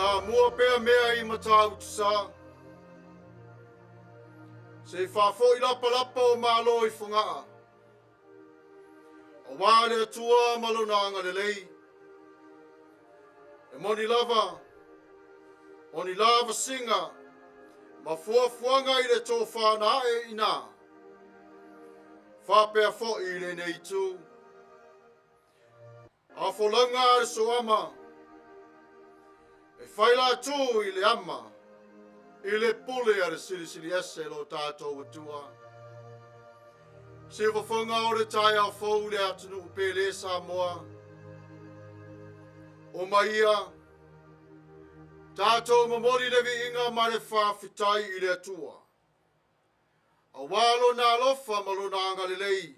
Ia mua pea mea I matau tisa. Se whafo I lapa o malo I whangaa. O wāre atua malonanga Lenei. E moni lava. Oni lava singa. Mafuafuanga I le tō whānae ina. Whapea fo I Lenei tu. A wholanga e so ama. E whaila tu I le ama. I le pule a le sirisiri ese lo tātou atua. Se whawhanga o le tai au fau le atunu upele Samoa. Omaia. Tatou mamori le vi inga ma le whawhitai I le atua. A walo na alofa malonanga Lenei.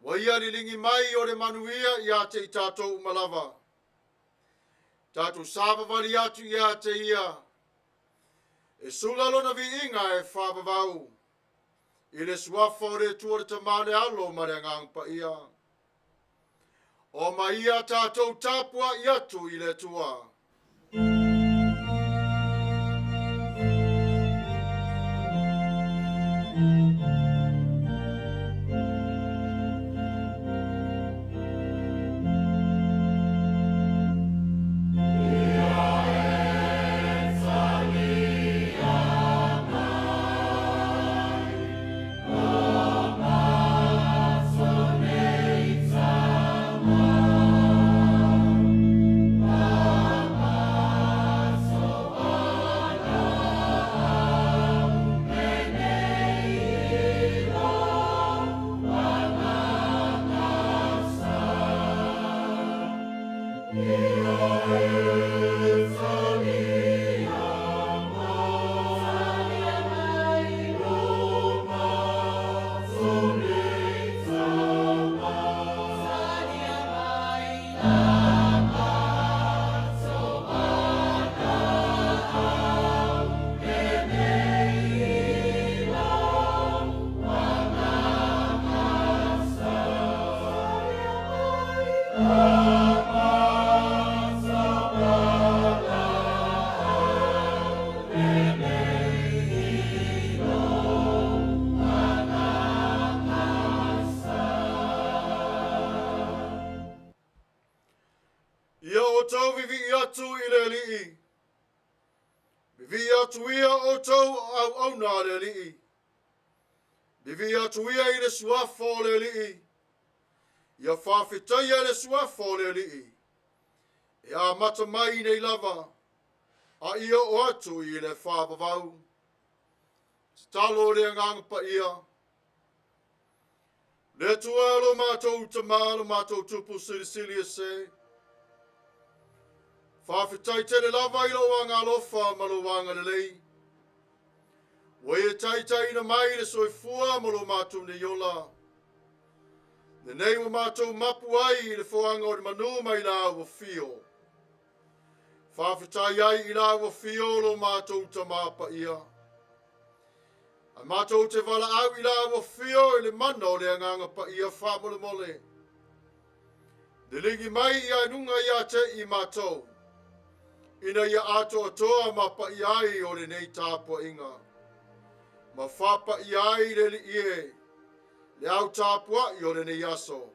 Waia ni lingi mai o le Manuia ia te I tatou malava. Tatou sāpawari atu ia te ia. E sulalo na vi inga e Tuavao. I le suafa o le tua le tamane alo ma le ngang Paia. O Maia tatou Tapua'i atu I le tua. Ia o tau vivi atu I le li'i. Vivi atu ia o tau au na le li'i. Vivi atu ia I le suafa o le li'i. Ia whawhitai le suafa o le li'i. E a mata mai nei lava. A ia o atu I le whapavau. Talo le ngang Paia. Le tualo mātou tamalo mātou tupu sirisili se. Whawhitai te le lava I lo wanga alofa malo wanga Lenei. Wai e taitai na mai le soifua malo mātou ne yola. Lenei wa mātou mapuai I le whoanga o le manu mai la wa fio. Whawhitai ai I la wa fio lo mātou tamapa ia. A mātou te wala au I la wa fio I le mana o le anganga pa ia whamole mole. Le lingi mai I anunga ia te I mātou. Ina ia ato toa ma pa iai o le nei Tapua'i. Ma whapa iai le li ie. Le au Tapua'i o le nei aso.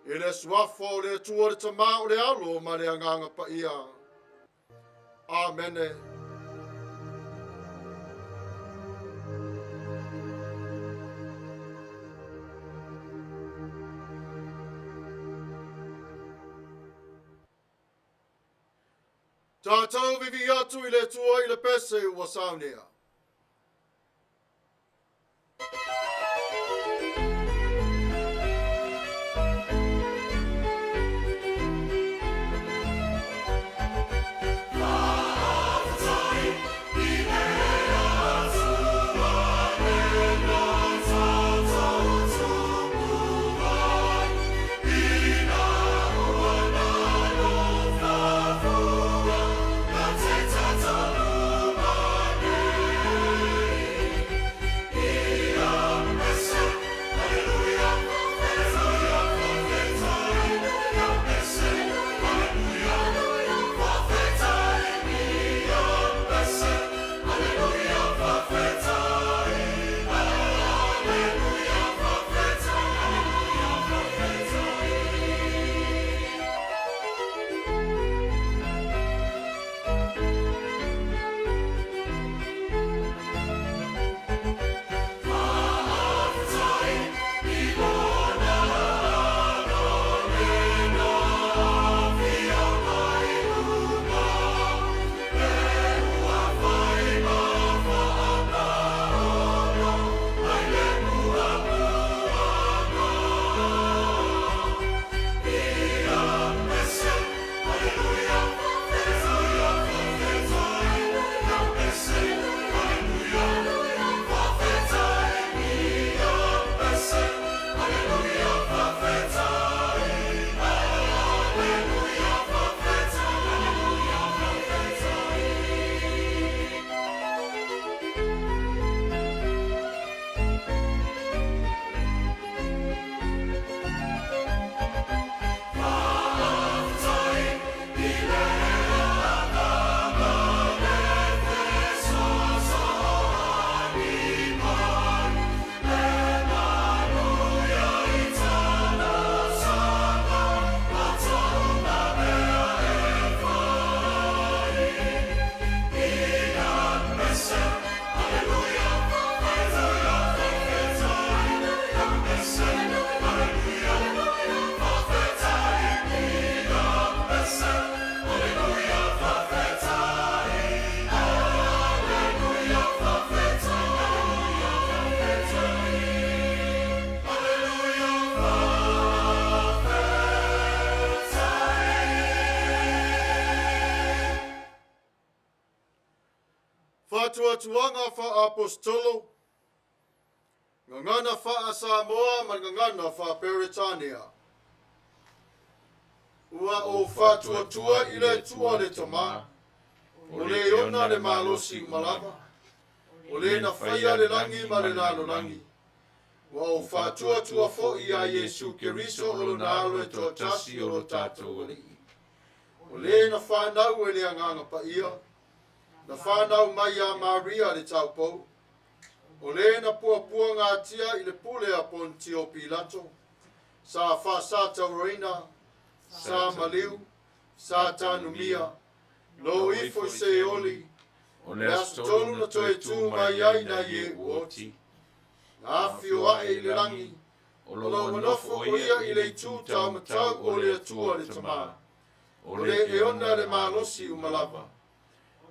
I le suafo le tua le tama o le alo ma le anganga pa ia. Amene. Tatou vivi atu I le tua I le pese ua Sauniga. Yeah. tuatuanga fa apostolo. Ngangana fa Samoa ngangana fa Peritania. Ua o fa tuatua ile tua le tama. Ole yona le malosi malava. Ole na faya le langi ma le lalo langi. Wa o fa tua fo ia Yesu Keriso olo na alo e to tasi olo tatou ali. Ole na fa nau ele anganga pa ia. Na fa nau Maia Maria le Tapua'i. Ole na pua ngā tia i le pule a Pontio Pilato. Sa fa sa taureina. Sa maliu. Sa tanumia. Lo ifo se oli. Ole astolu na toe tu mai ai na ye uoti. Ngā fioa e le langi. Olo manofo o ia i le tu tau matau o le atua le tama. Ole e ona le malosi umalava.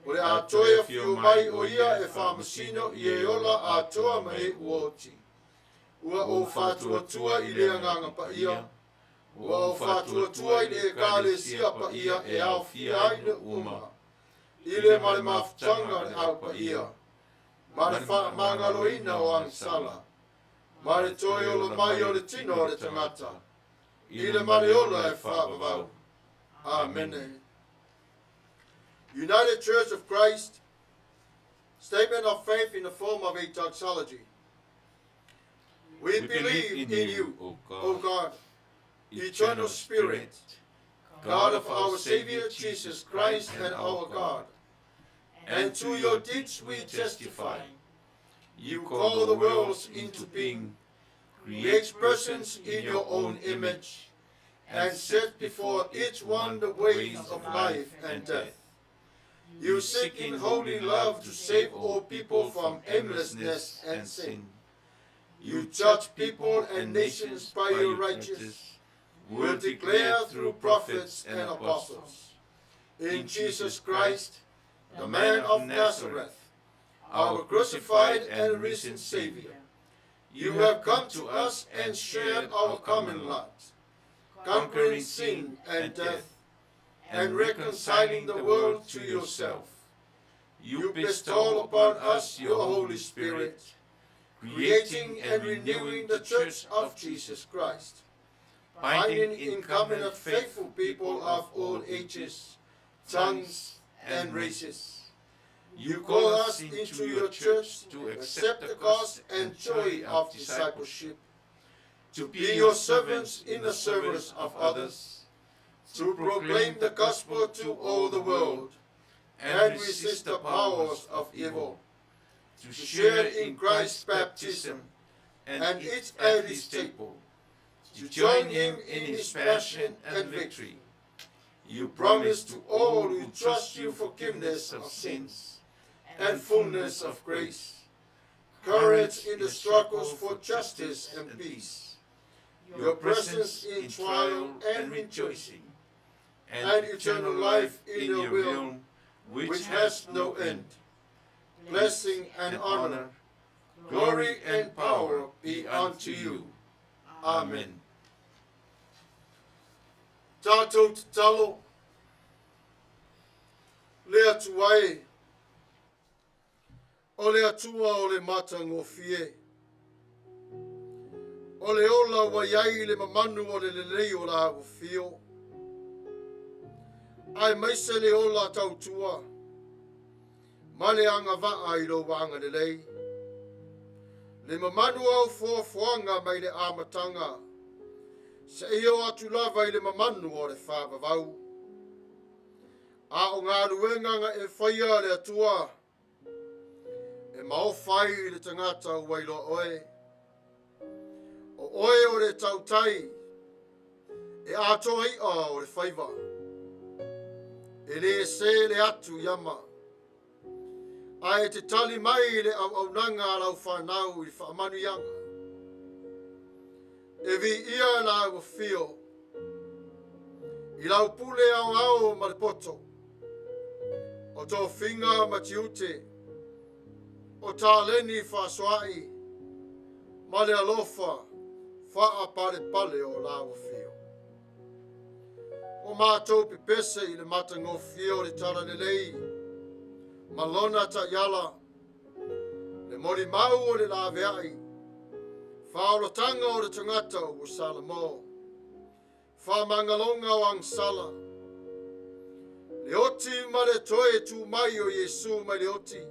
Ole atoia fio mai o ia e whamasino i e ola atoa mai uoti. Ua o whatuatua i le anganga pa ia. Ua o whatuatua i le kāle sia pa ia e au fia i le uma. I le male mafutanga le au pa ia. Mare wha mangaloina o angsala. Mare toi o lo mai o le tino o le tangata. I le mare ola e whaavavau. Amene. United Church of Christ, statement of faith in the form of a doxology. We believe in you, O God, eternal Spirit, God of our Savior Jesus Christ and our God. And to your deeds we testify. You call the worlds into being, create persons in your own image, and set before each one the ways of life and death. You seek in holy love to save all people from aimlessness and sin. You judge people and nations by your righteous will declare through prophets and apostles. In Jesus Christ, the man of Nazareth, our crucified and risen Savior, you have come to us and shared our common lot, conquering sin and death, and reconciling the world to yourself. You bestow upon us your Holy Spirit, creating and renewing the Church of Jesus Christ, binding in covenant faithful people of all ages, tongues, and races. You call us into your church to accept the cost and joy of discipleship, to be your servants in the service of others, to proclaim the gospel to all the world, and resist the powers of evil, to share in Christ's baptism and eat at his table, to join him in his passion and victory. You promise to all who trust you forgiveness of sins and fullness of grace, courage in the struggles for justice and peace, your presence in trial and rejoicing, and eternal life in your will, which has no end. Blessing and honor, glory and power be unto you. Amen. Tatou te talo, le atuai, o le atua o le matangofie, o le ola waiai le mamanu o le Lenei o la agofio, ai maise le ola tautua, ma le angavaa I lo wanga Lenei, le mamanu au fuafuanga mai le amatanga, se io atu lava I le mamanu o le whaavavau. A o ngā ruenganga e whaia le atua, e maowhai le tangata wailo oe. O oe o le tautai, e atoa ia o le whaiva. E le se le atu yama. A e te tali mai le au nanga lau whanau I whaamanuianga. E vi ia la agofio, I lau pule au ma le poto, o tō whinga matiute, o tā leni whasoai, ma le alofa, wha pale pale o la agofio. O mātou pipese I le matangofio le tala Lenei, ma lona ta yala, mori mau o le laweai. Whaolotanga o le tangata o Salamo. Whamangalonga o angsala. Le oti ma le toe tu mai o Yesu ma le oti.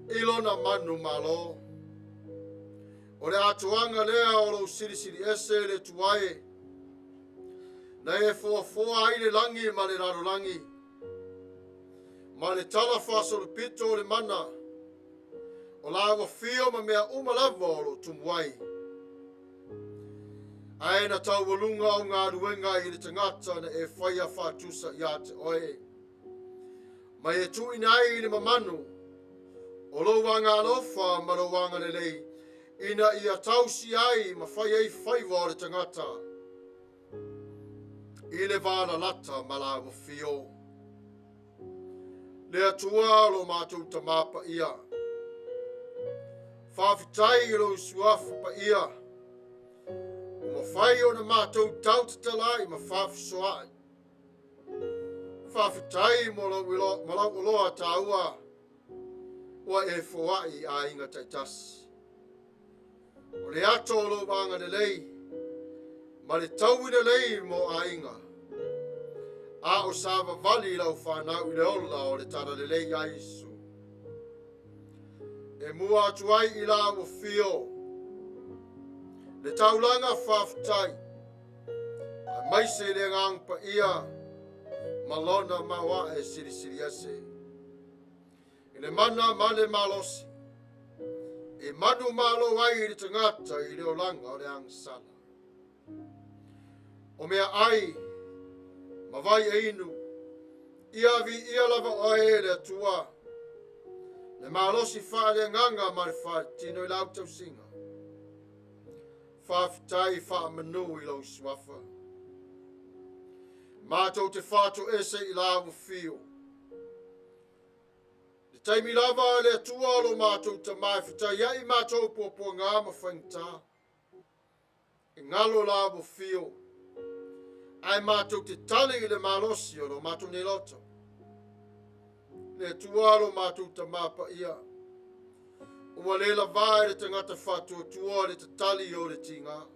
Ilona manu malo. O le atuanga lea o lo sirisiri ese le tuae. Na e foa ai le langi ma le rarolangi. Ma le tala whasolo pito o le mana. O la wa fio ma mea umalava o lo tumuai. Ai na tau walunga o ngā ruenga i le tangata na e whaia whātusa i a te oe. Ma e tuina ai i le mamanu. O lo wanga alofa ma lo wanga lelei. Ina i a tausi ai ma whaia i whaiwa o le tangata. I le vāna lata ma la wa fio. Le atua lo mātou tamapa ia. Whawhitai i lo usuafu pa ia. Ma whai o na mātou tautatala i ma whawhisoai. Whawhitai mo lau uloa tāua. Ua e whawai a inga taitasi. O le ato o lo vanga de lei. Ma le tauina lei mo a inga. A o sava vali lau whanau i le ola o le tara le lei a Isu. E mua atuai i la o fio. Le taulanga whawhitai. A maise le ngang pa ia. Malona mawa e siri ase. I le mana ma le malosi. E manu malo ai i le tangata i le olanga o le angsala. O mea ai. Mawai e inu. Ia vi ia lava o e le atua. Le malosi wha le nganga ma le wha tino i lau tau singa. Whawhitai wha manu i lau swafa. Mātou te whātou ese i lau fio. Le taimi lava le atua lo mātou ta mai whitai ai mātou popo ngā ma whaingta. E ngalo lau fio. Ai mātou te tali i le malosi o lo mātou ne loto. Le tualo mātou ta mapa ia. Ua le la vai le tangata whatua tua le te tali o le tinga.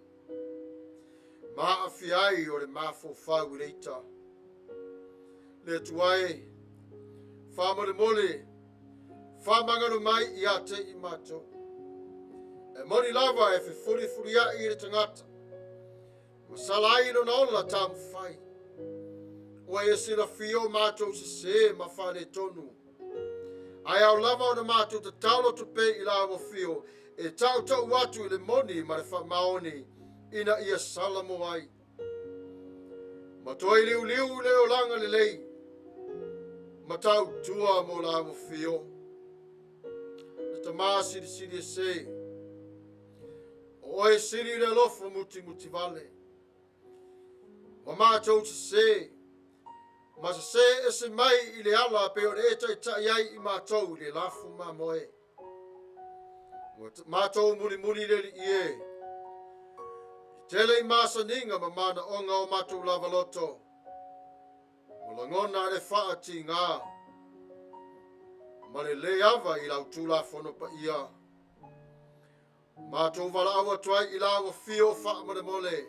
Maa fiai o le mafo whau reita. Le tuai. Whamare mole. Whamangano mai i ate i mātou. E mori lava e furi a i le tangata. Masalai no naola tamu whai. Ua e sila fio mātou se ma whane tonu. Ai au lava o na mātou te taulo tupe i la o fio. E tau watu i le moni ma le whamaoni. Ina ia salamo ai. Ma toi liu le o langa le lei. Ma tau tua mo la o fio. Na tamā siri se. O e siri le lofo muti vale. Ma mātou se. Ma se ese mai i le ala pe o le tai ai i mātou le lafu ma moe. Mātou muli le li ie. I tele i Sauniga ma mana onga o mātou lava loto. O langona le whaati ngā. Ma le ava i lau tūla fono pa ia. Mātou wala awa tuai i lau fio wha ma le mole.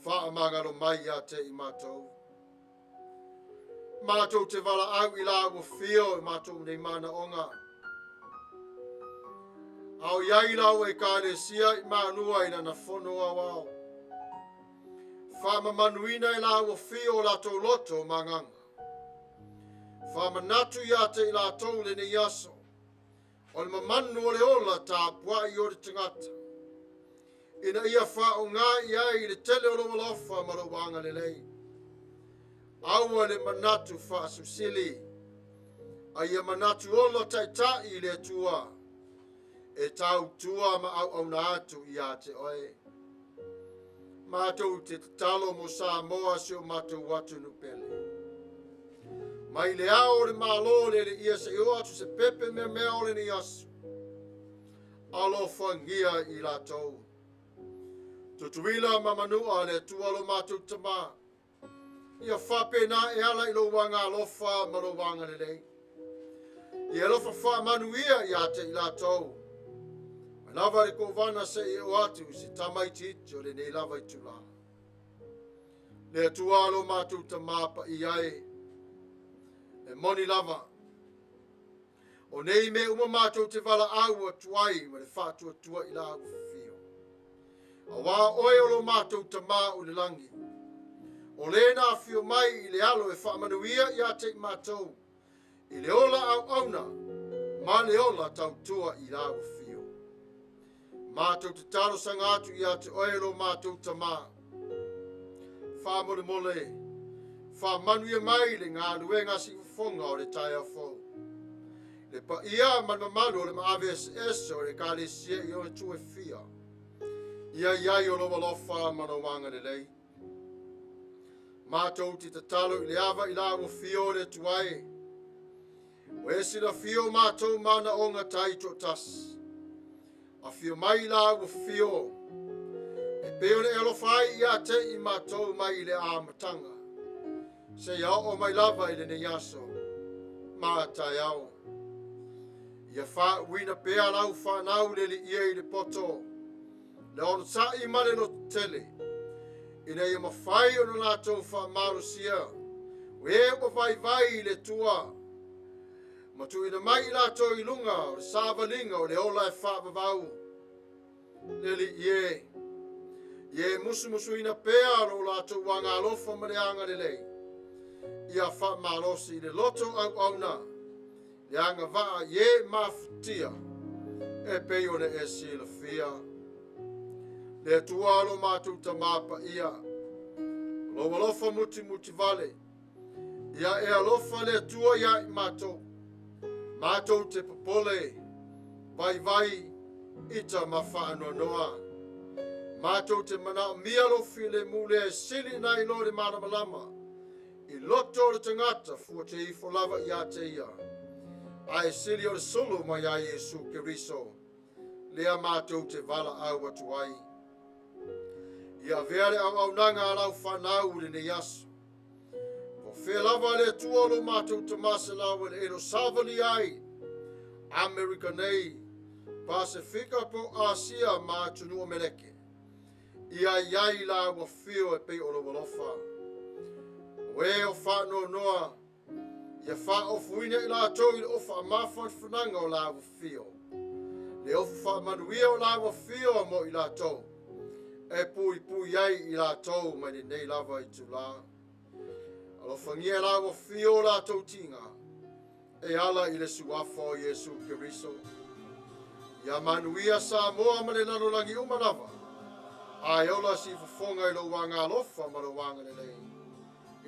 Wha mangano mai a te i mātou. Mātou te wala au i lau fio i mātou nei mana onga. Au iai lau e kāre sia i Manua i na fono a wao. Wha Manuina i lau fio lato loto manganga. Wha MANATU i ate i lato Lenei aso. O le Mamanu o le ola Tapua'i o le Tagata. Ina ia wha o ngā iai le tele o lo walofa ma lo wanga Lenei. Aua le MANATU Faasifo. A ia MANATU ola taitai i le tua. E tau tua ma au na atu i a te oe. Mātou te talo mo Samoa si o mātou watu nupele. Mai le ao le malo le ia se o atu se pepe mea o le ni asu. Alo whangia i latou. Tutuila Mamanua le tualo mātou tama. Ia whape na e ala i lo wanga alofa ma lo wanga le lei. I alofa wha manuia i ate i latou. Lava le kovana se i o atu si tamaiti o le nei lava i tula. Le atua alo mātou tamapa i ai. E moni lava. O nei me uma mātou te wala au a tuai ma le whātua tua i la fio. A wā oe o lo mātou tamā o le langi. O le na fio mai i le alo e whaamanuia i ate i mātou. I le ola au auna, ma le ola tau tua i la fio. Mātou te taro sangatu i ate oe lo mātou tamā. Whaamole mole, whaamanuia mai le ngā luenga si ufonga o le tai a fau. Le pa ia man mamanu le maave es o le kale sia i o le tue fia. Ia iai o loa lofa manawanga le lei. Mātou ti tatalo i le ava i la o fio le tuai. O esi la fio mātou mana o ngā tai to tas. A fio mai la o fio. E peo le elofai i a te i mātou mai le āmatanga. Se ia o mai lava i le ne yaso. Mātai au. Ia wha wina pea lau whanau le li ia i le poto. Le ono sa i male no tele. Ina ia mawhai o na lātou wha marusia. We o vai le tua. Matu ina mai lātou i lunga o le sāwalinga o le ola e wha vavau. Le li ie. Ie musu ina pea ro lātou wanga alofa mareanga le lei. Ia wha marosi le loto au na. Yanga va ye mafutia e peo ne e sila fia. Le tualo mātou tamapa ia. Lo walofa muti vale. Ia e alofa le tua ia i mātou. Mātou te popole. Vai ita mawha noa. Mātou te mana mialo file mule e sili na i lore mana malama. I loto le tangata fua te ifo lava ia te ia. Ai sili o le solo mai a Yesu Keriso. Lea mātou te vala au atuai. Ia vere au nanga alau whanau le ne yasu. Po whea lava le tuolo mātou te masalau le ero savali ai. Amerika nei. Pasifika po Asia mātunu o meleke. Ia iai la wa fio e pei o lo walofa. We o whano noa. Ia wha o fuine i la tau i le ofa a mawhan whananga o la wa fio. Le ofa wha manuia o la wa fio mo i la tau. E pui ai i la tau mai ni nei lava i tu la. Alo whangia la wa fio la tau tinga. E ala i le suafa o Yesu Keriso. Ia Manuia sa moa ma le nanolangi umanava. Ai ola si fafonga i lo wanga alofa ma lo wanga le nei.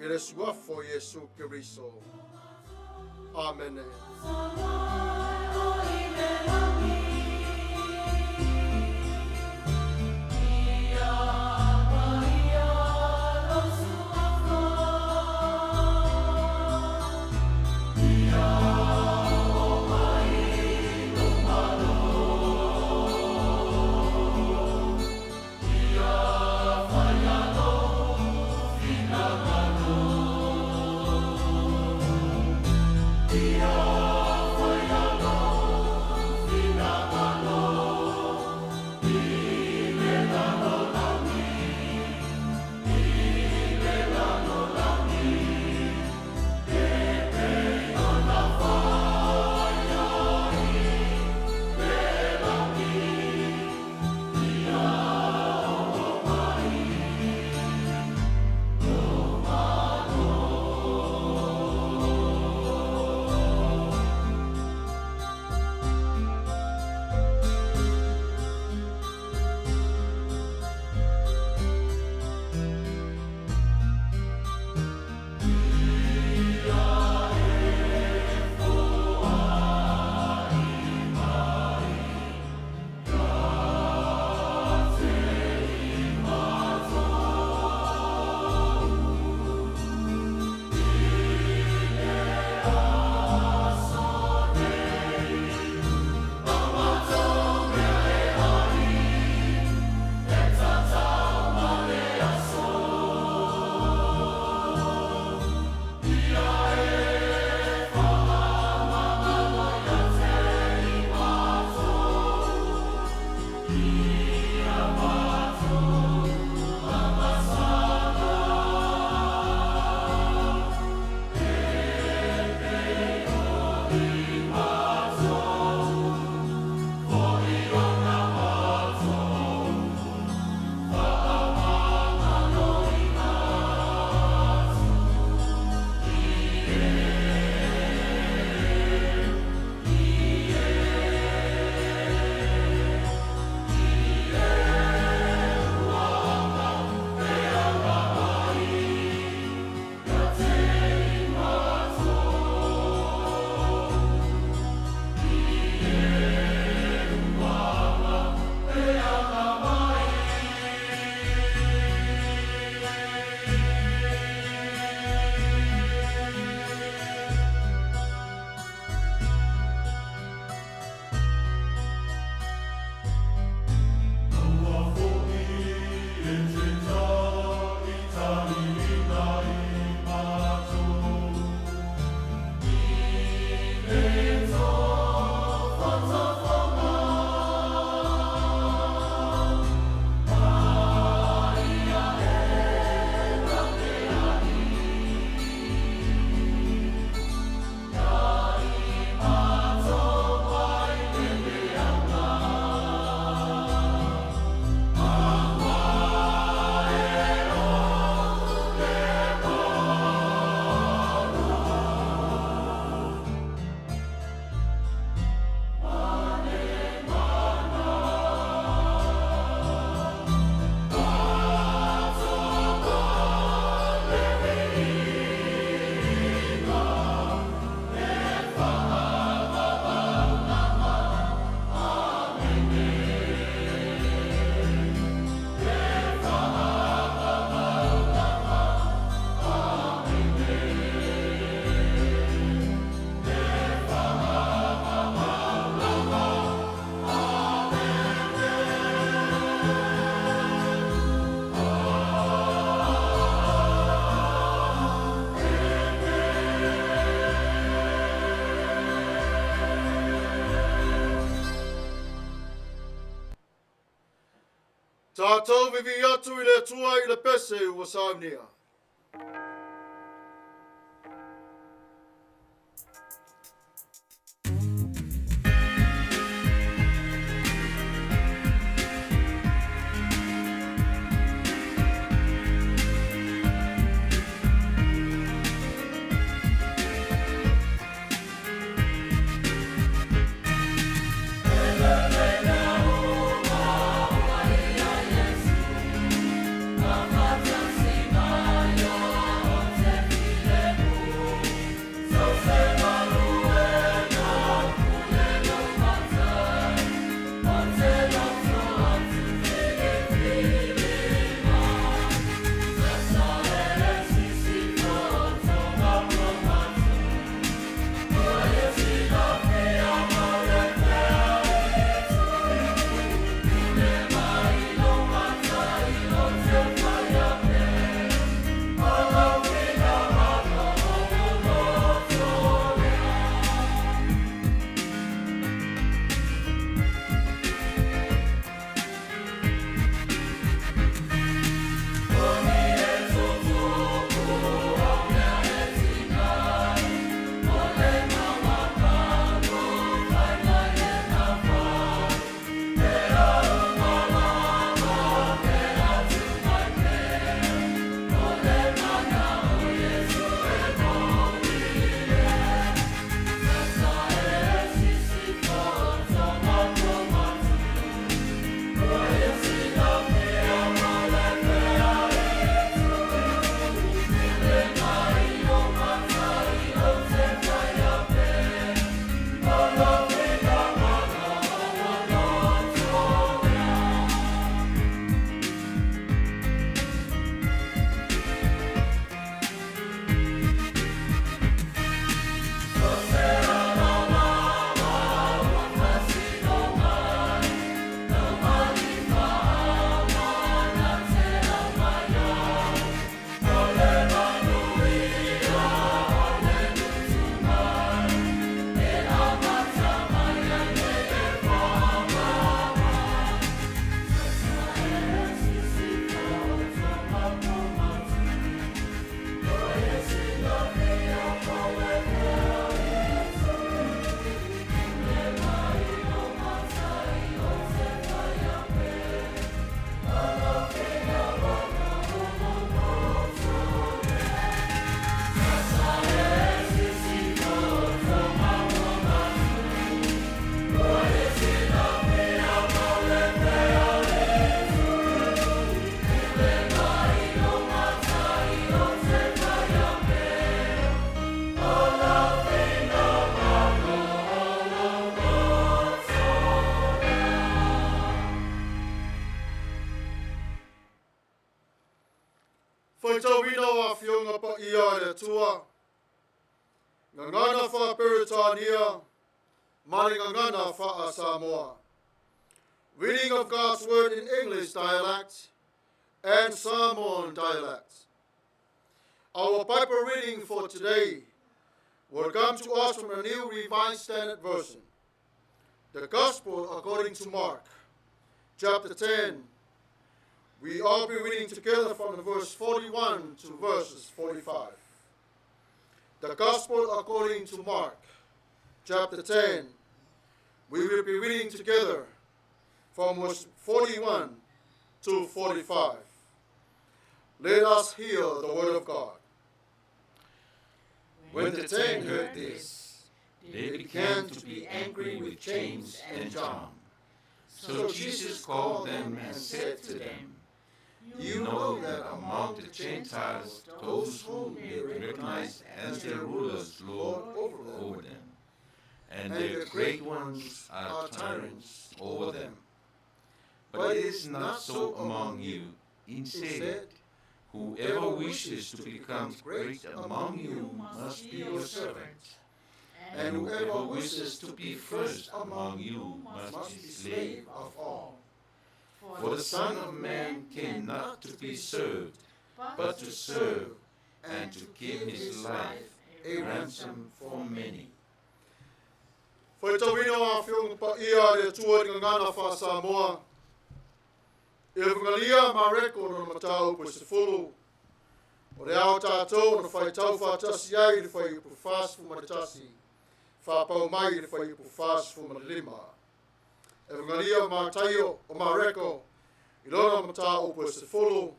I le suafa o Yesu Keriso. Amene. Dia, Fagalilo, Fina. Tatou vivi atu I le atua I le pese ua Sauniga. FAITAU a whionga Paia le Atua. Ngangana wha Peritania, Mani ngangana wha Samoa. Reading of God's Word in English dialect and Samoan dialect. Our Bible reading for today will come to us from the New Revised Standard Version. The Gospel according to Mark, chapter 10. We all be reading together from the verse 41 to verses 45. The Gospel according to Mark, chapter 10. We will be reading together from verse 41 to 45. Let us hear the word of God. When the 10 heard this, they began to be angry with James and John. So Jesus called them and said to them, "You know that among the Gentiles, those whom they recognize as their rulers lord over them, and their great ones are tyrants over them. But it is not so among you. Instead, whoever wishes to become great among you must be your servant, and whoever wishes to be first among you must be slave of all. For the Son of Man came not to be served, but to serve, and to give his life a ransom for many." FAITAU a whionga Paia le Atua ngangana wha Samoa. Ifoga Mareko no matau Paisifo. O le ao Tatou no FAITAU whaatasi ai le whai upu Faasifo manatasi. Whapau mai le whai upu Faasifo manalima. Ifoga Mataio o Mareko. Ilona matau Paisifo.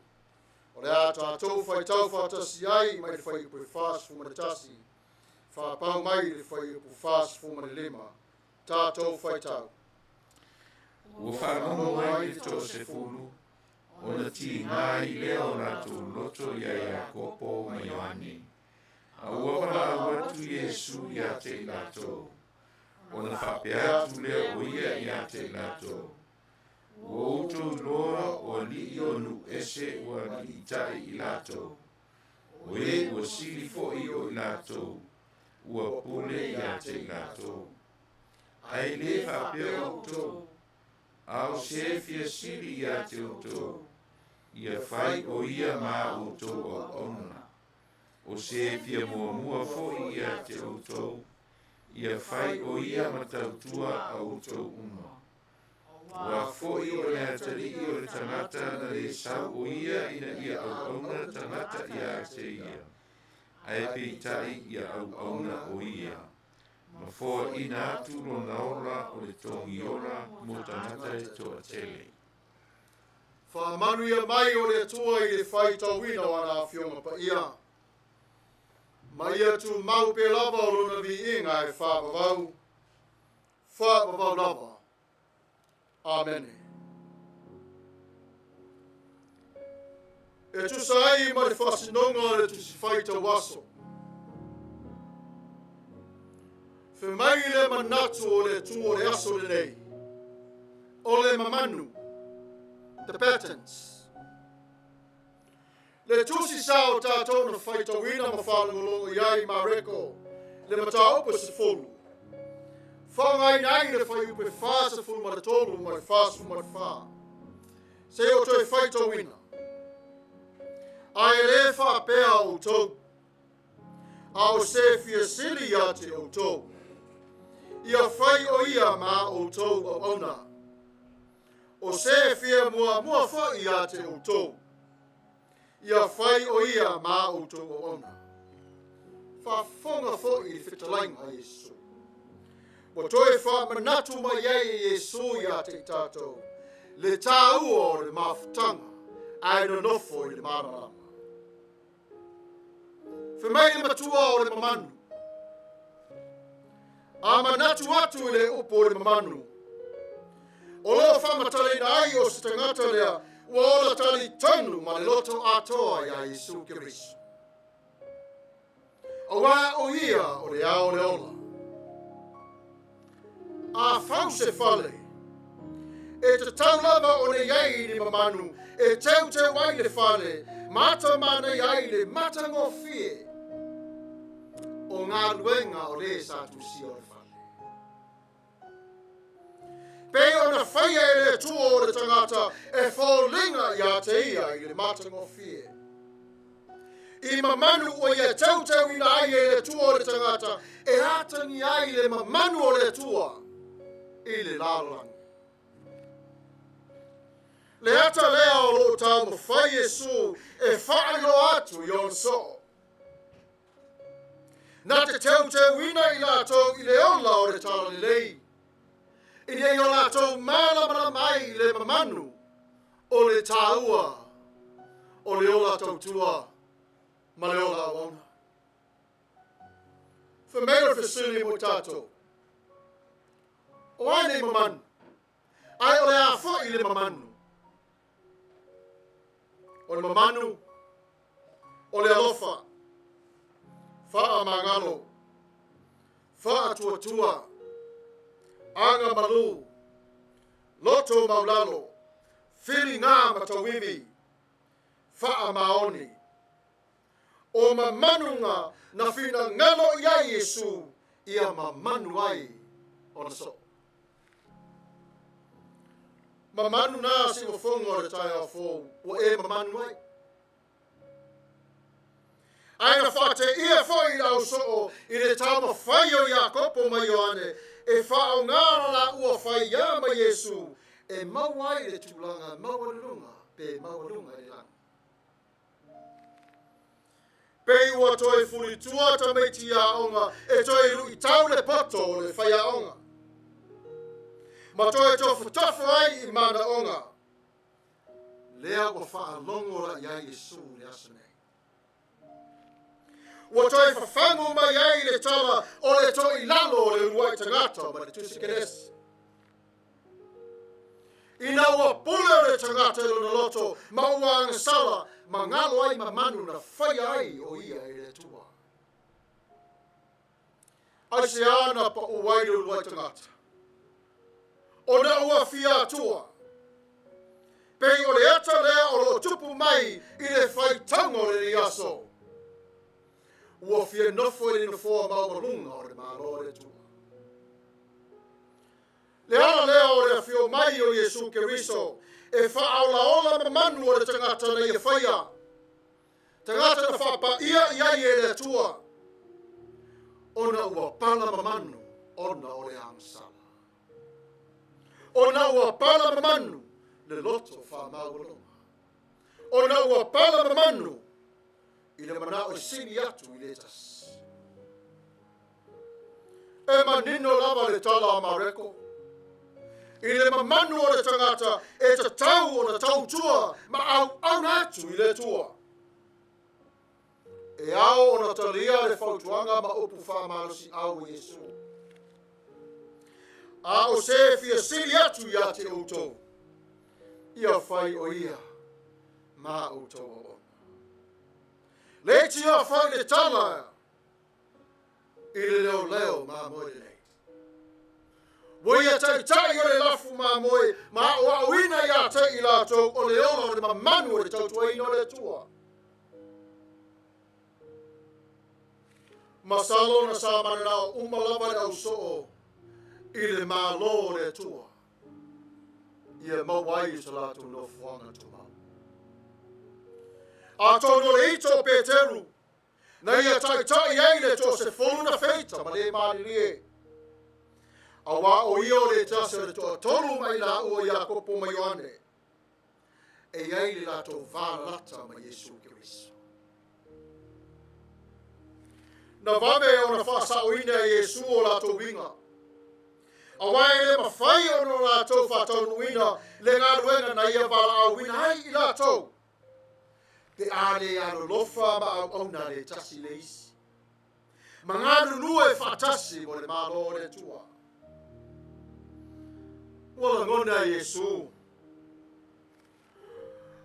O le ao Tatou FAITAU whaatasi ai mai le whai upu Faasifo manatasi. Whapau mai le whai upu Faasifo manalima. Tatou FAITAU. Ua whanongo ai le tō se fulu, o na ti ngā I leo rātou loto ia Iakopo mai Ioane. A ua wala watu Yesu ia te lato, o na whapea atu leo o ia ia te lato. Ua outou loa o li o nu ese ua li itai I lato. O ua sili fo I o I lato, ua pule ia te lato. Ai le whapea outou, au se fia siri ia te autu, ia whai o ia mā autu o ona. O se fia mua fo ia te autu, ia whai o ia matautua autu una. Wa fo I o le atari I o le tangata na le sau o ia ina ia au ona tangata ia te ia. Ai peitai ia au ona o ia. Ma fo ina atu lo naola o le tongi ora mo tangata e toa tele. Manuia mai o le atua I le FAITAU ina wana fionga Paia. Maia tu mau pe lava o luna vi inga e Tuavao. Tuavao lava. Amene. E tu sai ma le fasinonga le tusi FAITAU waso. Fe mai le MANATU o le tu o le aso Lenei. O le Mamanu. The patents. Le TUSI sao Tatou na FAITAU ina mawhalangolongo iai Mareko. Le matau Paisifo. Whangai nai le whai upe Faasifo maratolu mai Faasifo maratwha. Se o toi FAITAU ina. Ai le whapea AUTU. Au se fia sili ia te AUTU. Ia whai o ia mā AUTU o ona. O se fia mua whai ia te AUTU. Ia whai o ia mā AUTU o ona. Whafonga whai Fetalai a Yesu. Mo toi wha manatu mai ei Yesu ia te Tatou. Le tāu o le mafutanga. Ai no nofo I le marama. Whemai le matua o le Mamanu. A manatu atu le upo le Mamanu. O lo whamatale na ai o se tangata lea, ua ola tali tonu ma le loto atoa ia Yesu Kirisu. A wā o ia o le ao le ola. A whau se whale. E te taulava o le iai ni Mamanu, e teu ai le whale, mata mana iai le matango fie. O ngā luenga o le sa TUSI o le whale. Pei o na whaia e le tua o le tangata e whaulinga ia te ia I le matango fie. I Mamanu o ia tautau ina ai e le tua o le tangata e hatangi ai le Mamanu o le tua I le lalang. Le ata lea o lo tau mo whai Yesu e whaalo atu I on so. Na te tautau ina I lato I le ola o le tala Lenei. I nei o lato malamana mai le Mamanu o le tāua o le ola tautua ma le ola ona. Whamera whesuli mo Tatou. O ai nei Mamanu. Ai o le a whai le Mamanu. O le Mamanu. O le alofa. Wha mangalo. Wha tuatua. Anga malu. Loto maulalo. Whiri ngā matawimi. Wha maoni. O Mamanu ngā na whina ngalo ia Yesu ia Mamanu ai o na so. Mamanu nā si o whongo le tai au fōu. O e Mamanu ai. Ai na whate ia whai au so I le tama whai o Iakopo mai Ioane. E whao ngāra la ua whai ia mai Yesu. e mawai le tūlanga mawalunga pe mawalunga le langa. Pei ua toi furi tua tamaiti a onga e toi lui tau le poto le whaia onga. Ma toi tofu ai I mana onga. Lea ua wha longora ia Yesu le asane. Ua toi whawhangu mai ai le tala o le toi lalo le uruai tangata ma le TUSI kenesi. Ina ua pule le tangata ilo na loto ma ua angasala ma ngalo ai Mamanu na whaia ai o ia I le tua. Ai se ana pa uai le uruai tangata. O na ua fia atua. Pei o le ata lea o lo tupu mai I le FAITAU o le aso. Ua fia nofo I le nofoa maumalunga o le malo le tua. Le ala lea o le afio mai o Yesu Keriso e whaaolaola Mamanu o le tangata na ia whaia. Tagata na whapaia ia I le atua. Ona ua pala Mamanu, ona o le amasala. Ona ua pala Mamanu, le loto whamaualonga. Ona ua pala Mamanu, I le manao sini atu I le tas. E manino lava le tala a Mareko. I le Mamanu o le tangata e tatau o na tautua ma au natu I le tua. E ao o na talia le fautuanga ma upu whamalosi au Yesu. A o se fia sili atu ia te AUTU. Ia whai o ia ma AUTU o ona. Leiti ia whai le tala I le leo ma moe le nei. Woia tai o le lafu ma moe ma o awina ia te I latou o le ola o le Mamanu o le tautuai no le tua. Masalo na sa mananao umalava le au soo I le malo le tua. Ia mawai I sa latou no fuanga tumau. A tono le ito Peteru. Na ia tai ai le to se folu na feita ma le marilie. Awa o ia o le tase le toa tolu mai la ua Iakopo ma Ioane. E iai le latou vālata ma Yesu Keriso. Na vame o na whasauina Yesu o latou winga. Awa e le mawhai o no latou whataunuina le ngaruenga na ia vala au wina hai I latou. Te ane alo lofa ma au na le tasi le isi. Ma ngāru lue whatasi mo le malo le tua. Wala ngona Yesu.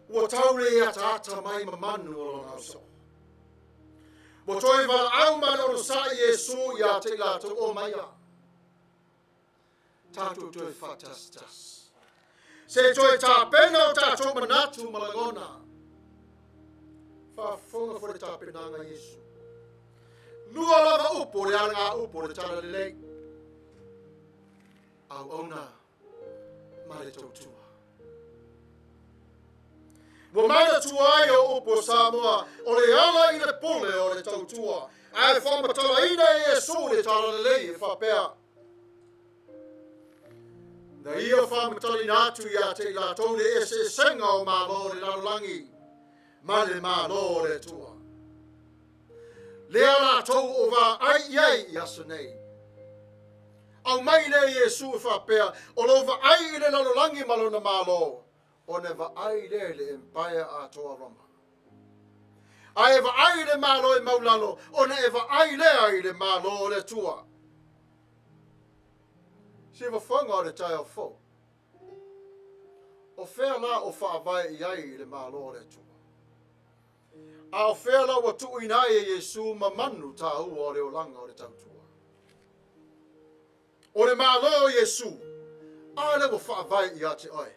Wa taure ia tata mai Mamanu o ngā so. Wa toi wala au mana o sa Yesu ia te lato Omaia. Tatou toi whatastas. Se toi tā pena o tatou manatu malangona. Whafonga fore tā penanga Yesu. Lua lava upo le aranga upo le tala Lenei. Au ona. Ma le tautua. Wa MANATU ai o upo Samoa o le ala I le pole o le tautua. Ai whamatala ina Yesu le tala Lenei e whapea. Na ia whamatali nātu ia te latou le ese senga o malo le lalulangi. Ma le malo le tua. Lea latou o va ai iai I asa nei. Au mai le Yesu e whapea, o lo va ai le lalolangi malo na malo, o ne va ai le Paia Atua Roma. A e va ai le malo e maulalo, o ne e va ai le malo le tua. Se va whanga o le tai o fo. O whea la o whaavai iai le malo le tua. A o whea la wa tuina e Yesu Mamanu ta ua o le olanga o le tautua. O le malo Yesu, a le wa whaavai I ate oi.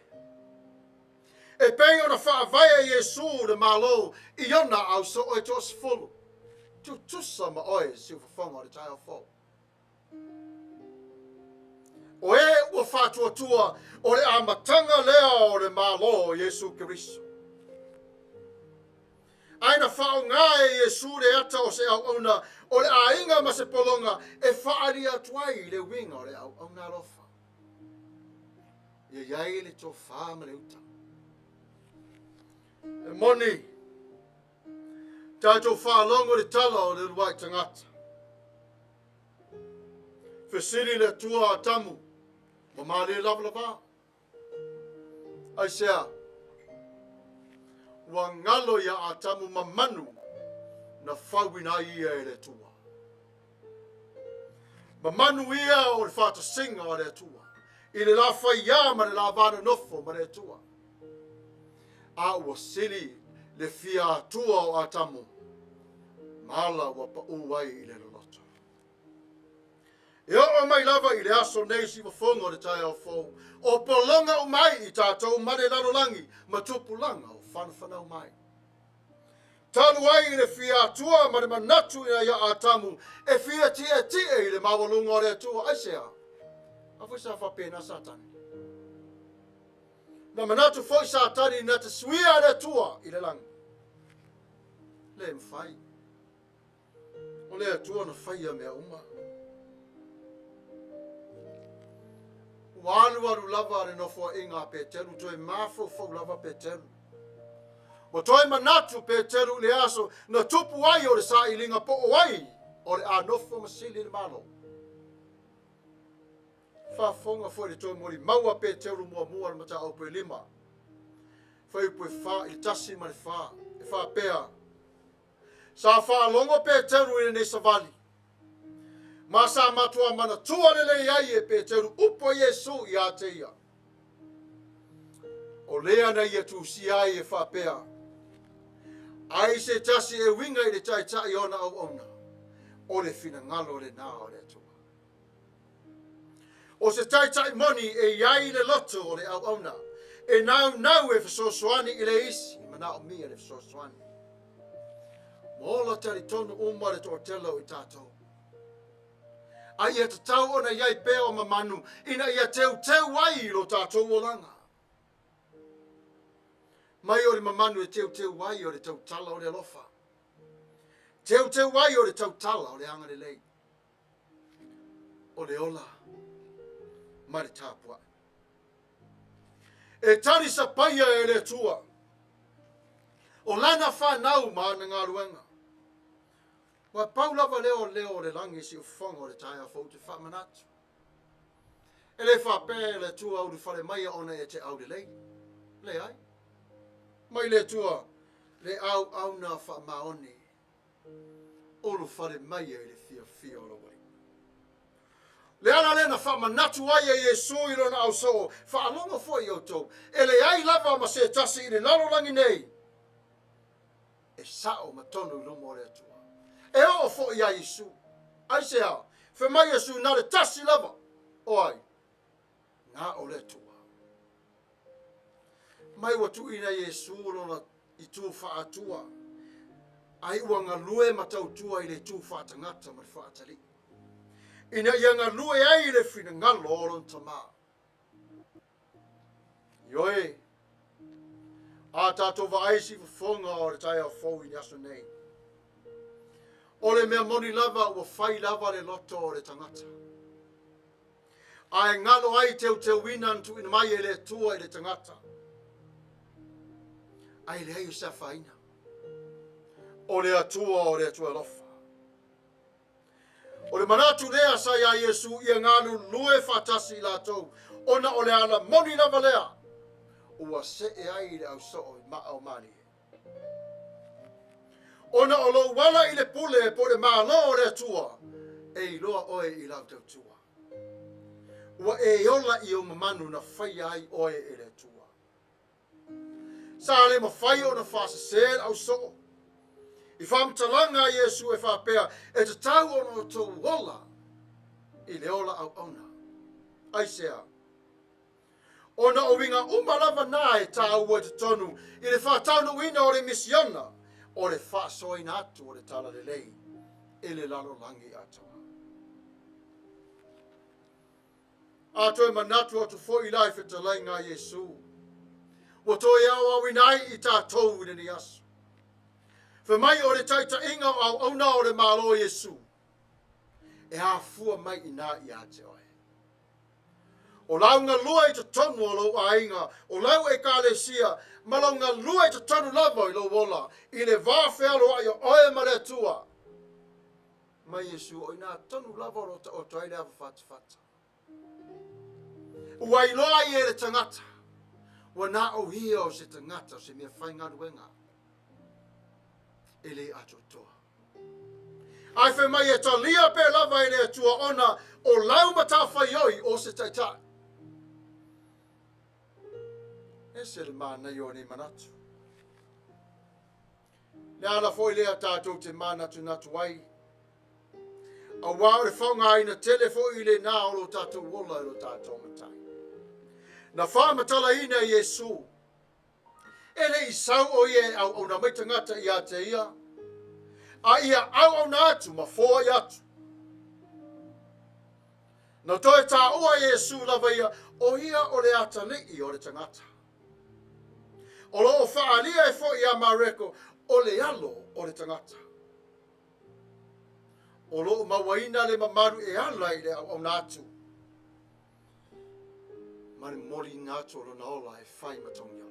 E pei o na whaavai Yesu le malo I ona au so oi tos fulu. Tu tusa ma oi si whawhanga o le tai o fo. O e ua whātua o le amatanga lea o le malo Yesu Keriso. Aina whao ngā Yesu le ata o se au ona o le ainga ma se polonga e whaari atuai le winga o le au ngā rofa. Ia iai le tō whā ma le uta. E moni, tātou whā longo le tala o le luai tangata. Whesiri le tua a tamu, ma mā le lava. Ai sea, wa ngalo ia a tamu Mamanu na whauina ia e le tua. Mamanu ia o le whata singa o le tua. I le la whaia ma le la vana nofo ma le tua. A ua sili le fia atua o a tamu. Mala wa pa uwai i le loto. E o mai lava i le aso nei si wafonga o le tai au fōu. O polonga o mai i tātou mare lalolangi ma tupulanga o whanawhanau mai. Talu ai i le fia atua ma le manatu ia a tamu. E fia tia i le mawalunga o le atua. Aisea. Afo sa whapena satani. Na manatu foi satani na te suia le tua i le langi. Le mwhai. O le atua na whaia mea uma. Walu lava le nofo inga petelu. Toi mafo fau lava petelu. Mo toi manatu petelu le aso na Tapua'i o le sa ilinga po oai. O le anofo masili le malo. Whafonga foi le toi mori maua petelu mua le mata au pe lima. Fai pue fa i tasi ma le fa. E fa pea. Sa fa longo petelu i ne savali. Ma sa matua manatua le ai e petelu upo Yesu i a te ia. O lea na ia TUSI ai e fa pea. Ai se tasi e winga i le tai ona au ona. O le fina ngalo le nā o le atua. O se tai moni e iai le loto o le au ona. E nau e fesosoani i le isi. Mana o mia le fesosoani. Mola tali tonu uma le tortelo i tātou. Ai e tatau ona iai pea o Mamanu. Ina ia teu ai lo tātou o langa. Mai o le Mamanu e teu ai o le tautala o le alofa. Teu ai o le tautala o le anga le lei. O le ola. Ma le Tapua'i. E tari sa Paia e le tua. O Lana whanau ma na ngā ruenga. Wa pau lava leo le langi si ufonga o le tai au te wha manatu. E le wha pē le tua au le whale Maia ona e te au le lei. Le ai. Mai le tua le au na wha maoni. O le whale Maia e le fia o la wai. Le ana lena wha manatu ai e Yesu i lona au so. Wha alonga fo i autou. E le ai lava ma se tasi i le nalolangi nei. E sao ma tonu i lomo o le atua. E o fo i a Yesu. Ai se hao. Fe mai Yesu na le tasi lava. O ai. Nga o le tua. Mai watu ina Yesu lona i tu wha atua. Ai ua ngā lue ma tau tua i le tu wha tangata ma le wha atali. Ina ia ngā lue ai le whina ngā lorong tamā. Ioe. A tātou wa aisi whafonga o le tai au fōu i aso nei. O le mea moni lava ua whai lava le loto o le tangata. Ai ngalo ai teu wina ntu ina mai e le tua i le tangata. Ai le ai sa whaina. O le atua lofa. O le manatu lea sa ia Yesu ia ngālu lue whatasi i lātou. Ona o le ala moni lava lea. Ua se e ai le au so i au mani. Ona o lo wala i le pule po le malo o le atua. E i loa oe i lau tau tua. Ua e ola i o Mamanu na whai ai oe e le atua. Sa le ma whai o na Faasifo au so. I whamtalanga Yesu e whapea e te tau ono tō wola i le ola au ona. Ai sea. Ona o winga umalava nā e tāu o te tonu i le whātau no wina o le misiona o le whāsoina atu o le tala le lei e le lalo langi atua. Ato e manatu atu fo i lai fetalai ngā Yesu. Wa tō e awa winai i tātou i ni asu. Fe mai o le taita inga au auna o le malo Yesu. E a fua mai i nā i a te oe. O lau ngā lua I te tonu o lo ainga, o lau e kālesia, ma lau ngā lua I te tonu lava I lo wola, I le vāwhelo ai o oe ma le tua. Ma Yesu o ina tonu lava o toi le awa whata. Ua I loa I e le tangata, wa na o hia o se tangata o se mea whainga ruenga. Ele ato toa. Ai whe mai e ta lia pe lava I le atua ona o lau matafeo o se taitai. E se le mana I o ni manatu. Le ala foi lea tātou te manatu natu ai. A wau le whaunga I na telefo I le nā o lo tātou wola I lo tātou matai. Na whamatala ina Yesu. Ele I sau o ie au na mai tangata I a te ia. A ia au na atu ma fōa I atu. Na toi tā ua Yesu lava ia o ia o le atalii o le tangata. O lo o whaalia e fo I a Mareko o le alo o le tangata. O lo o mawaina le Mamanu e ala I le au na atu. Mani mori ngātu o na ola e whai matongi ala.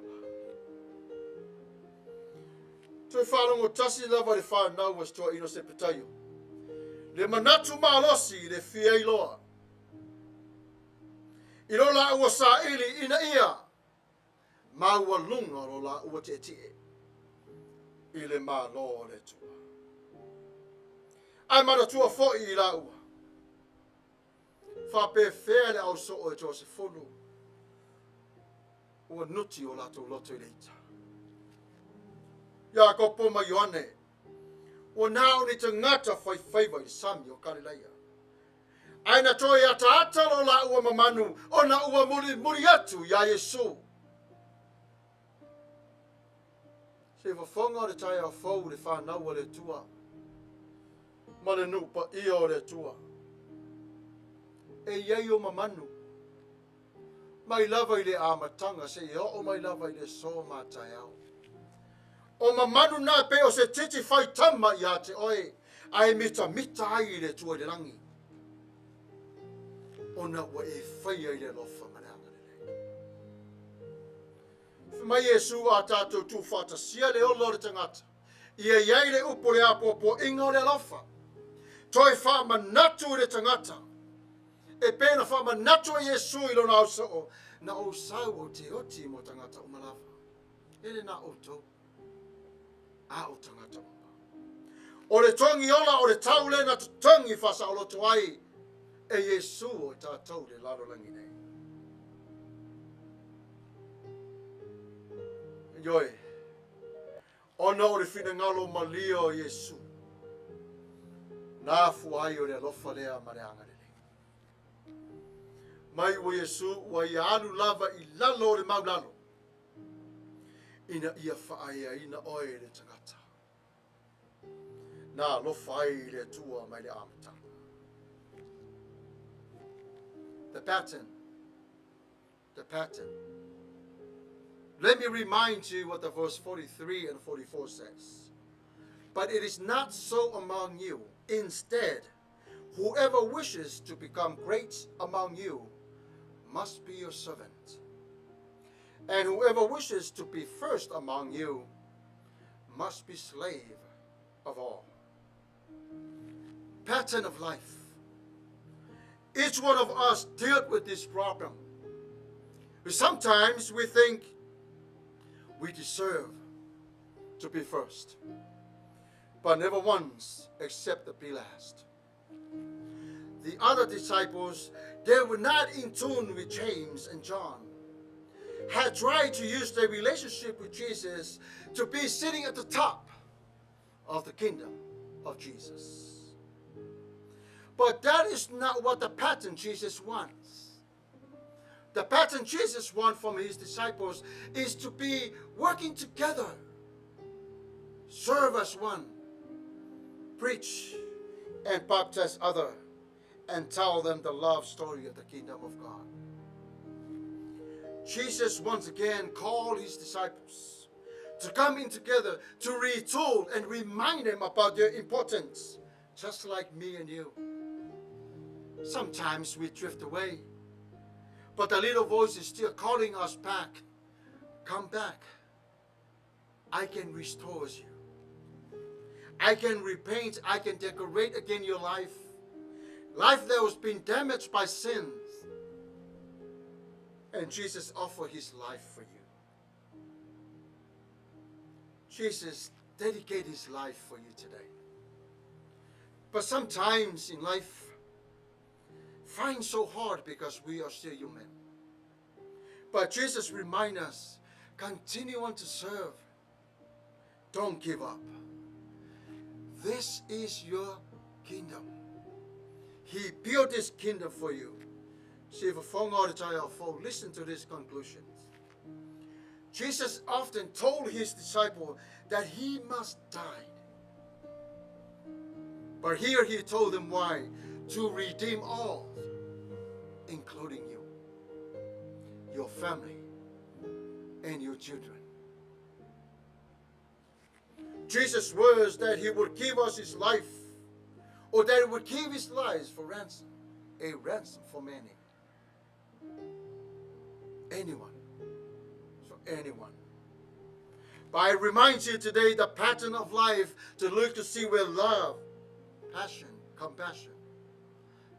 Toi whanongo tasi lava le whanau was toa ino se petaio. Le manatu maalosi le fia iloa. Ilo la ua sa ili ina ia. Maua lunga lo la ua te tie. Ile malo le tua. Ai manatua foi I la ua. Whape fea le au so o e toa se fonu. Ua nuti o lato loto I leita. Ia kopo ma Ioane. Ua nao ni te ngata whaiwhaiwa I Sami o Galileia. Aina toi ata lo la ua mamanu. O na ua muri atu ia Yesu. Se wafonga le tai au fau le whanau le tua. Ma le nupa ia o le tua. E iei o mamanu. Mai lava I le amatanga se I o mai lava I le so matai au. O mamanu na pe o se titi faitama I a te oe. Ai mita ai I le tua le langi. O na ua e whaia I le lofa mananga le. Mai Yesu a tātou tū whātasia le olo le tangata. Ia iei le upo le apopo inga o le lofa. Toi wha manatu le tangata. E pēna wha manatu a Yesu I lona au sao. Na o sau o te oti mo tangata o malawa. Ele na autu. A o tangata o. O le tongi ola o le taule na tongi whasa o lotu ai. E Yesu o tātou le laro langi nei. Ioi. Ona o le whina ngalo malia o Yesu. Nā fuai o le alofa lea mareanga le. Mai o Yesu wa ia alu lava I lalo le maulalo. Ina ia whaaya ina oe le tagata. Nā lofa ai le tua mai le amata. The pattern. The pattern. Let me remind you what the verse 43 and 44 says. But it is not so among you. Instead, whoever wishes to become great among you must be your servant. And whoever wishes to be first among you must be slave of all. Pattern of life. Each one of us dealt with this problem. Sometimes we think we deserve to be first, but never once accept to be last. The other disciples, they were not in tune with James and John, had tried to use their relationship with Jesus to be sitting at the top of the kingdom of Jesus. But that is not what the pattern Jesus wants. The pattern Jesus wants from his disciples is to be working together, serve as one, preach and baptize others, and tell them the love story of the kingdom of God. Jesus once again called his disciples to come in together to retool and remind them about their importance, just like me and you. Sometimes we drift away, But the little voice is still calling us back. Come back. I can restore you. I can repaint. I can decorate again your life. Life that was been damaged by sins. And Jesus offered his life for you. Jesus dedicated his life for you today. But sometimes in life, find so hard because we are still human. But Jesus reminds us, continue on to serve. Don't give up. This is your kingdom. He built this kingdom for you. Listen to these conclusions. Jesus often told his disciples that he must die. But here he told them why. To redeem all, including you, your family, and your children. Jesus' words that he would give us his life, or that he would give his life for ransom, a ransom for many. Anyone. For anyone. But I remind you today the pattern of life to look to see where love, passion, compassion,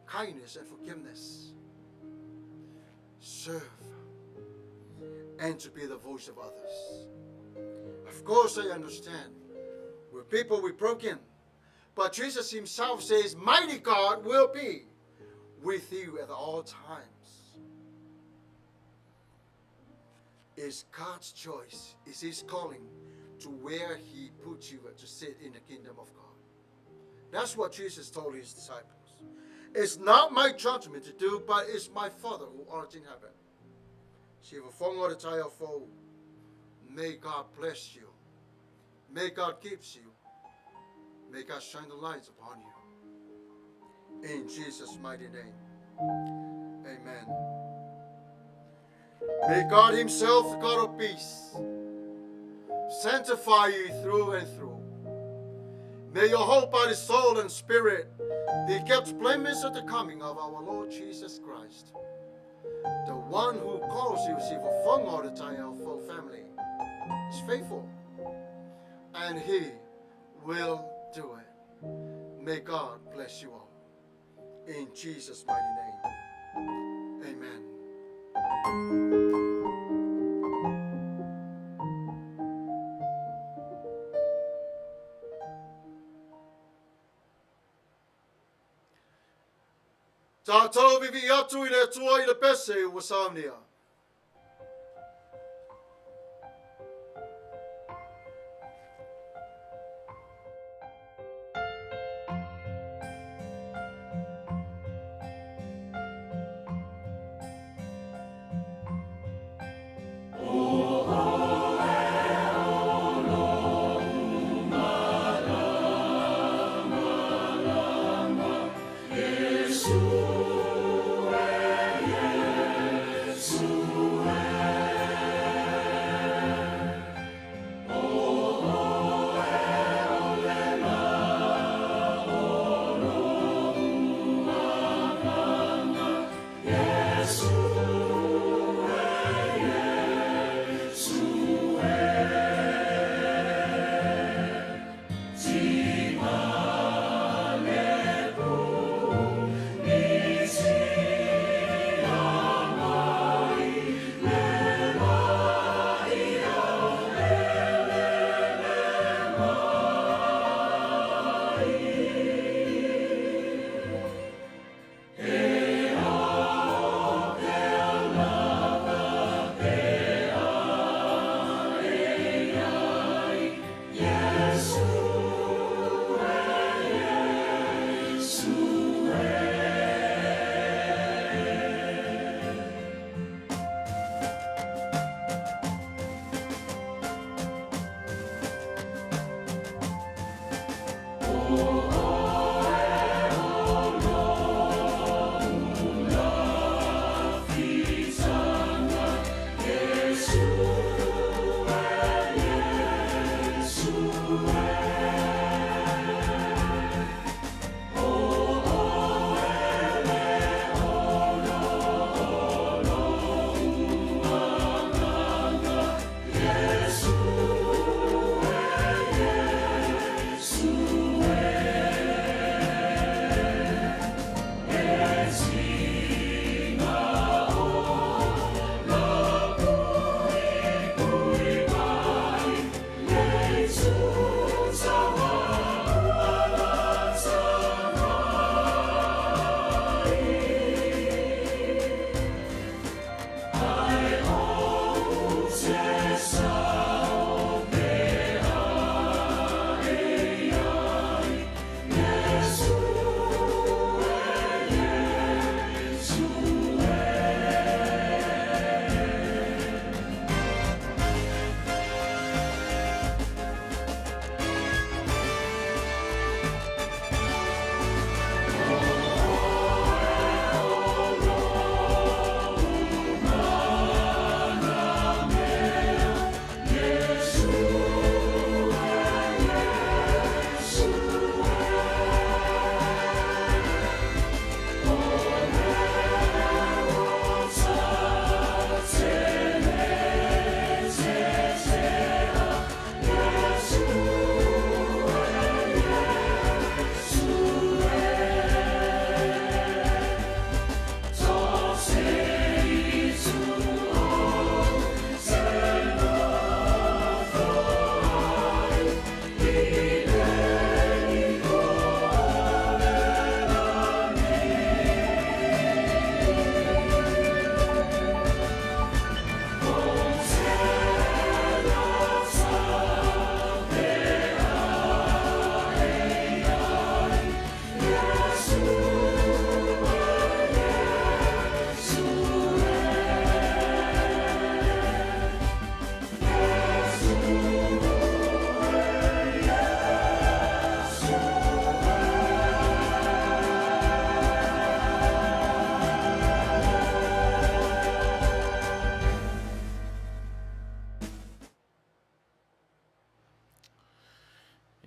kindness, and forgiveness serve and to be the voice of others. Of course, I understand. We're people, we're broken. But Jesus himself says, mighty God will be with you at all times. It's God's choice. It's his calling to where he puts you to sit in the kingdom of God. That's what Jesus told his disciples. It's not my judgment to do, but it's my Father who art in heaven. May God bless you. May God keep you. May God shine the lights upon you. In Jesus' mighty name. Amen. May God himself, the God of peace, sanctify you through and through. May your whole body, soul, and spirit be kept blameless at the coming of our Lord Jesus Christ. The one who calls you for family is faithful, and he will do it. May God bless you all. In Jesus' mighty name. Amen. Tatou vivi atu I le atua I le pese ua Sauniga. Yesu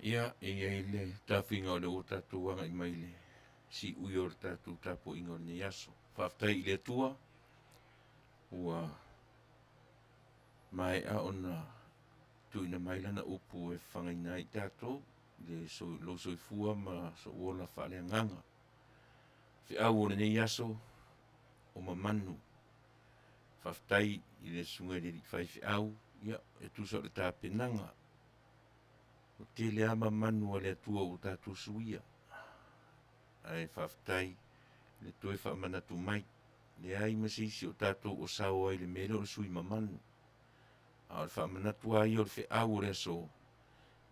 Ia, le tafinga o le o tatou anga I mai le si ui o le tatou tapua'i o le yaso. Whaftai I le tua, ua mai a ona tuina mai lana upu e whangaina I tatou, le lo soifua ma so uola whale nganga. Fi au o le nei yaso o Mamanu. Whaftai I le sunga le whai fi au, ia, e tusa o le tāpenanga. O te le ama manu a le atua o tatou suia. Ai whaftai, le toe wha manatu mai. Le ai masisi o tatou o sao ai le mele o le sui mamanu. A o le wha manatu ai o le whi au o le aso.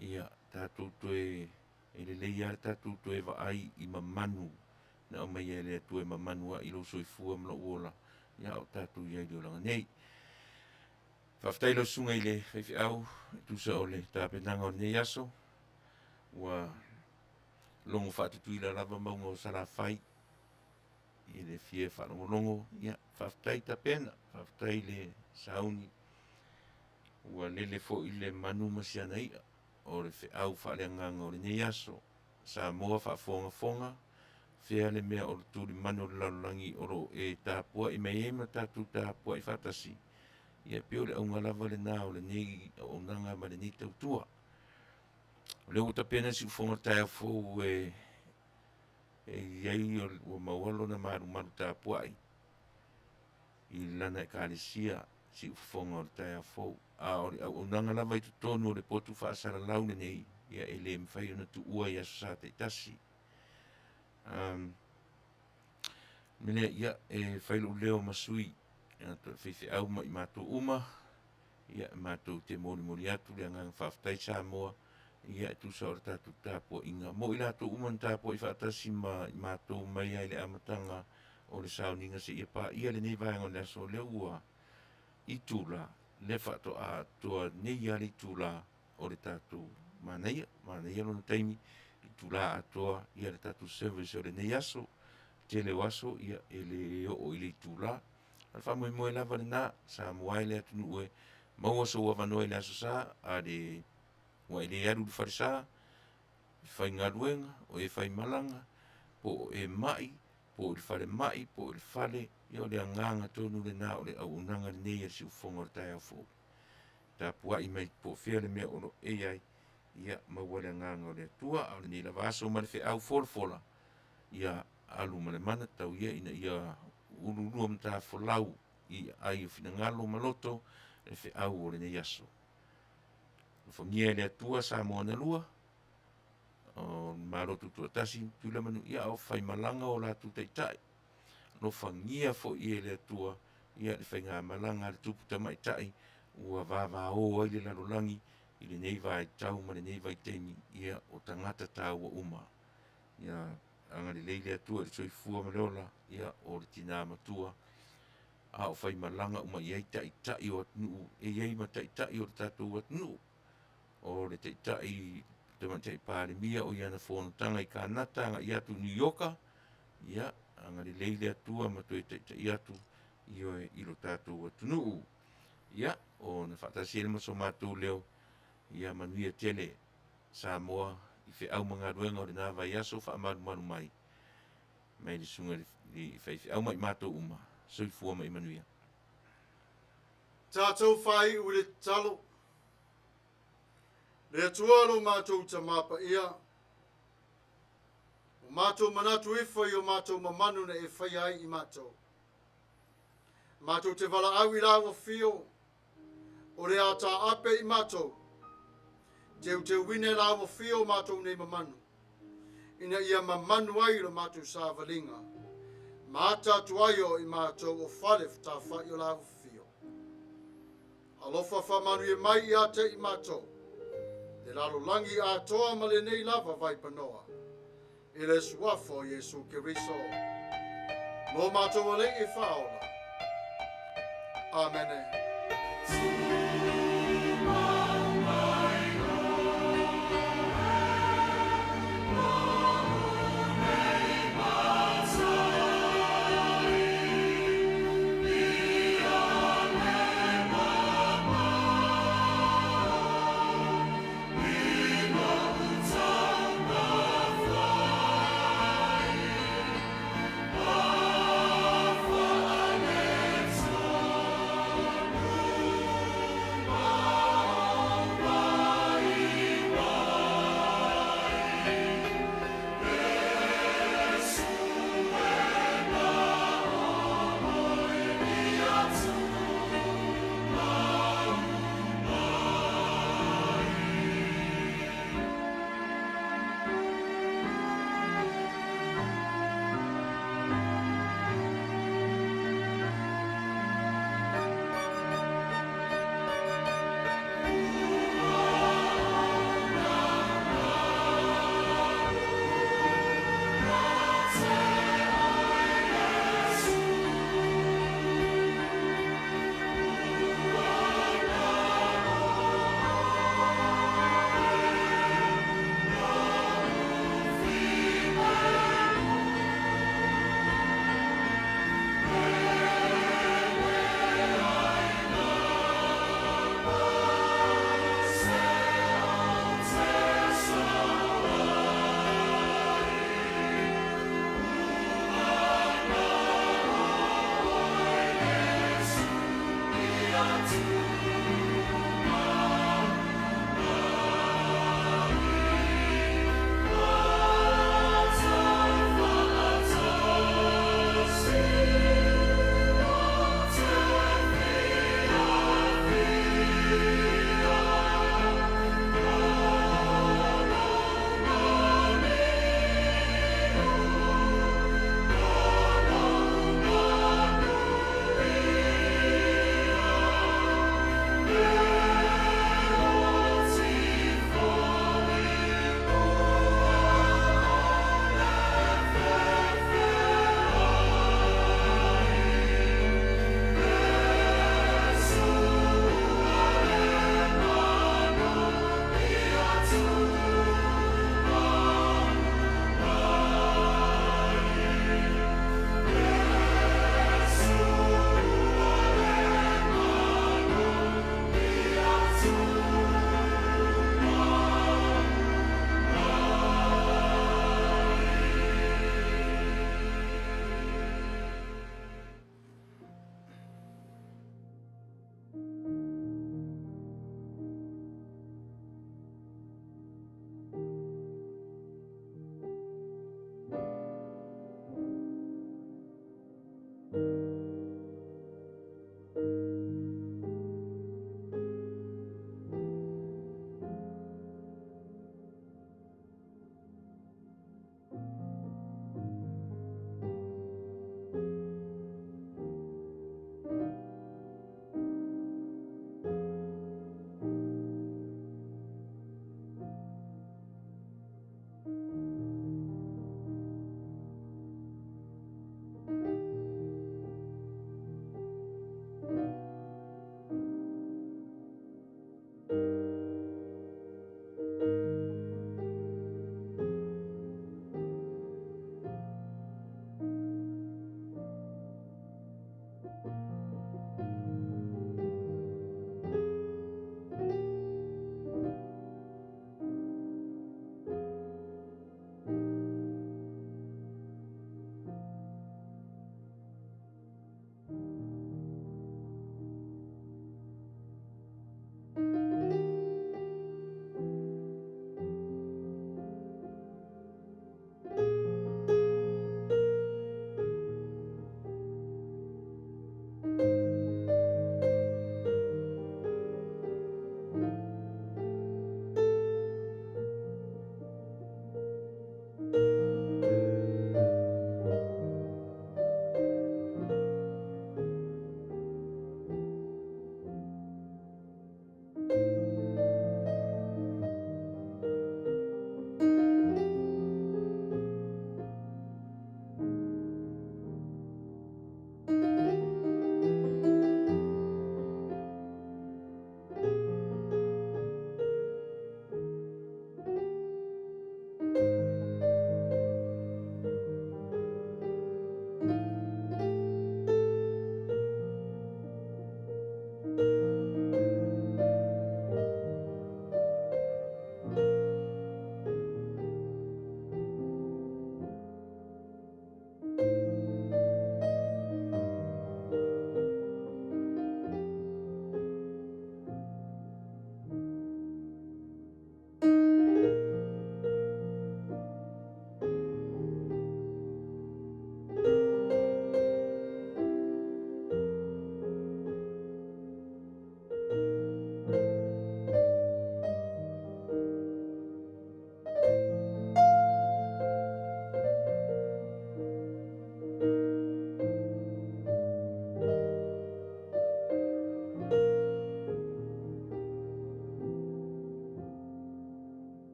Ia, tatou toe, e le leia le tatou toe wa ai I mamanu. Na Omaia le atua mamanu a ilo soifua mla uola. Ia o tatou iai le o langa nei. Whaftai lo sunga I le whaifi au, tusa o le tāpenanga o nei aso. Ua longo whaatutui la lava maunga o Sarafai. I le fie whaanongolongo, ia, whaftai tapena, whaftai le sauni. Ua lele fo I le manu masiana ia, o le au whaaleanganga o le nei aso. Sa moa whaafonga, fea le mea o le tūri manu le lalulangi oro e Tapua'i mai ema tātou Tapua'i whatasi. Ia peo le aunga lava le nā o le nei o nanga ma le nei tautua. O le uta pena si ufonga tae fōu e iai o maualo na maru Tapua'i. I lana e kālesia si ufonga o le tae fōu. A o nanga lava I tutonu o le potu whaasara laune nei. Ia e le mwhai ona tu ua I aso sa te tasi. Mene ia e whailu leo masui. Whiwhi au ma I mātou uma. Ia mātou te mori atu le angang whaftai sa moa. Ia tusa o le tātou tāpua inga. Mo I lātou uma tāpua I whaatasi ma I mātou Maia I le amatanga o le Sauniga se ia pā. Ia le nei vaenga o le aso le ua I tūla. Le whaato a toa nei ali tūla o le tātou Manaia. Manaia lona taimi I tūla a toa. Ia le tātou service o le nei aso. Te leo aso ia e le o I le tūla. Al fa moe lava le nā, Samuelu le atunu ue, maua so ua wanoe le aso sa, a le ua le aru le wharisa, whai ngaruenga, o e whai malanga, po e mai, po le whare mai, po le whare, ia o le anganga tonu le nā, o le au unanga le nei si ufonga le tai au fō. Tapua'i mai po whea le mea ono e ai, ia maua le anganga o le atua, a le nei la vaso ma le whi au fola, ia alu ma le manatau ia ina ia ururua mta folau I ai fina ngalo maloto e fe au o le nei aso. Fo ngia le atua sa mo na lua. O maloto tu tasi tula manu ia o fai malanga o la tu tai. No fangia fo I le atua ia le fai ngā malanga le tupu tamai tai ua vava o ai le lalolangi I le nei vai tau ma le nei vai teni ia o tangata tau o uma. Ia anga le leile atua le soifua maleola ia o le tina matua a o fai malanga uma iai tai o atnuu e iai ma tai o le tatou atnuu o le tai te mantai pāle mia o iana whonotanga I kānata anga I atu New Yorka ia anga le leile atua ma toi tai atu I o e ilo tatou atnuu ia o na whatasi ele maso mātou leo ia Manuia tele Samoa I fe au mga ruenga o le nā vai aso wha maru mai. Mai le sunga li whaifi au mai mātou uma. Soifua mai Manuia. Tatou whai u le talo. Le atualo mātou ta Mapaia. O mātou manatu ifa I o mātou mamanu na e whai ai I mātou. Mātou te wala au I lawa fio. O le ata ape I mātou. Te wine lawa fio mātou nei mamanu. Ina ia mamanu ai lo mātou sāwalinga. Matatua'i I mātou o whale whai o lawa fio. Alofa whamanuia mai I ate I mātou. Te lalo langi a toa ma le nei lava vai panoa. I le suafo Jesu Kiriso. Lo mātou o le I whaola. Amene.